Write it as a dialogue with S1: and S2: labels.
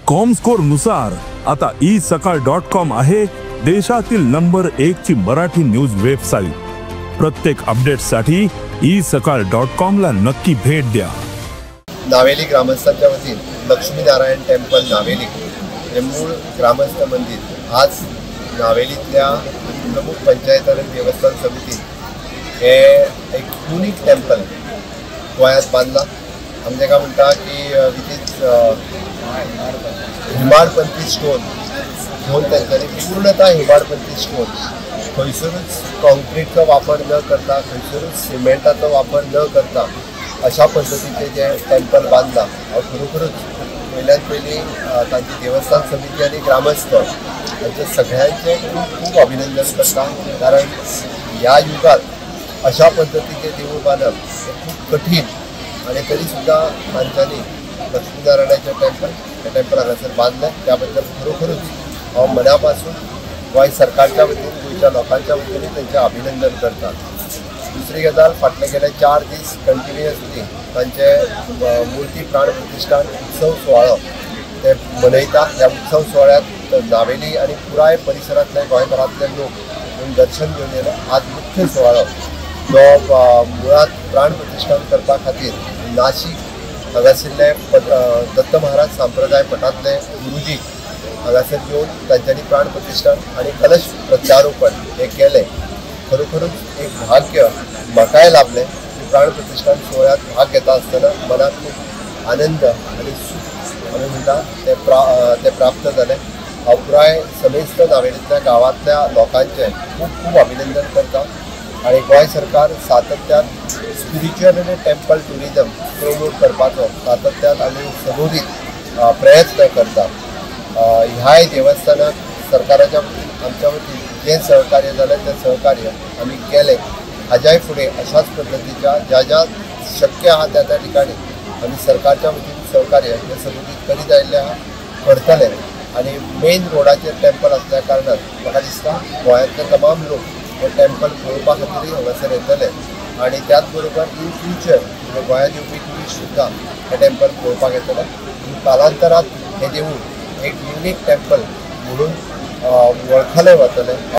S1: Comscore नुसार आता isakal.com आहे देशातील नंबर 1 ची मराठी न्यूज वेबसाईट। प्रत्येक अपडेटसाठी isakal.com ला नक्की भेट द्या।
S2: नावेली ग्रामस्थांच्या वतीने लक्ष्मीनारायण टेम्पल नावेली हे मूळ ग्रामस्थ मंदिर आज नावेलीतल्या प्रमुख पंचायत आणि देवस्थान समिती हे एक युनिक टेम्पल गोंयांत बांदला। आमी ताका म्हणटा की हिमाडपंथी स्टोन घेवन तांच्यांनी पूर्णतः हिमाडपंथी स्टोन खंयसरूच कॉन्क्रीटचो वापर न करता खंयसरूच सिमेंटाचो वापर न करता अशा पद्धतीचे जे टेम्पल बांदला हांव खरोखरच पयल्यान पयली तांची देवस्थान समिती आनी ग्रामस्थ हांचे सगळ्यांचे खूब खूब अभिनंदन करता। कारण ह्या युगात अशा पद्धतीचे देवूळ बांदप हे खूब कठीण आणि तरी सुद्धा तांच्यांनी लक्ष्मीनारायणाचें टेम्पल हांगासर बांदलें त्या बद्दल खरोखरच हांव मना पासून गोंय सरकारच्या वतीन गोंयच्या लोकांच्या वतीन तांचें अभिनंदन करता। दुसरी गजाल फाटले गेले 4 दीस कंटिन्युअसली तांचे मुर्ती प्राण प्रतिश्ठान उत्सव सुवाळो ते मनयता। ह्या उत्सव सुवाळ्यात नावेली आनी पुराय परिसरांतले गोंयभरांतले लोक येवन दर्शन घेवन येयले। आज मुख्य सुवाळो जो मुळात प्राण प्रतिश्ठान करपा खातीर नाशिक हांगासरले दत्त महाराज सांप्रदाय मठांतले गुरुजी हांगासर येवन तांच्यांनी प्राण प्रतिश्ठान आनी कलश प्रत्यारोपण हे केलें। खरोखरच एक भाग्य म्हाकाय लाभलें की प्राण प्रतिश्ठान सोहळ्यात भाग घेता आसतना मनात खूब आनंद आनी सूख आमी म्हणटा ते प्राप्त जालें। हांव पुराय समेस्त नावेलींतल्या गांवांतल्या लोकांचें खूब खूब अभिनंदन करता आनी गोंय सरकार सातत्यान स्पिरिच्युअल आनी टेम्पल ट्युरिजम प्रमोट करपाचो सातत्यान आमी सदोदीत प्रयत्न करता। ह्याय देवस्थानाक सरकाराच्या वतीन आमच्या वतीन जें सहकार्य जालें तें सहकार्य आमी केलें। हाज्याय फुडें अशाच पद्दतीच्या ज्या शक्य आहा त्या ठिकाणी आमी सरकारच्या वतीन सहकार्य हें सदोदीत करीत आयिल्लें आहा, करतले। आनी मेन रोडाचेर टेम्पल आसल्या कारणान म्हाका दिसता गोंयांतले तमाम लोक हे टेम्पल पळोवपा खातीर हांगासर येतले आनी त्याच बरोबर इन फ्युचर गोंयांत येवपी ट्युरिस्ट सुद्दां हे टेम्पल पळोवपाक येतले। कालांतरांत हे देवूळ एक युनिक टेम्पल म्हणून वळखलें वतलें।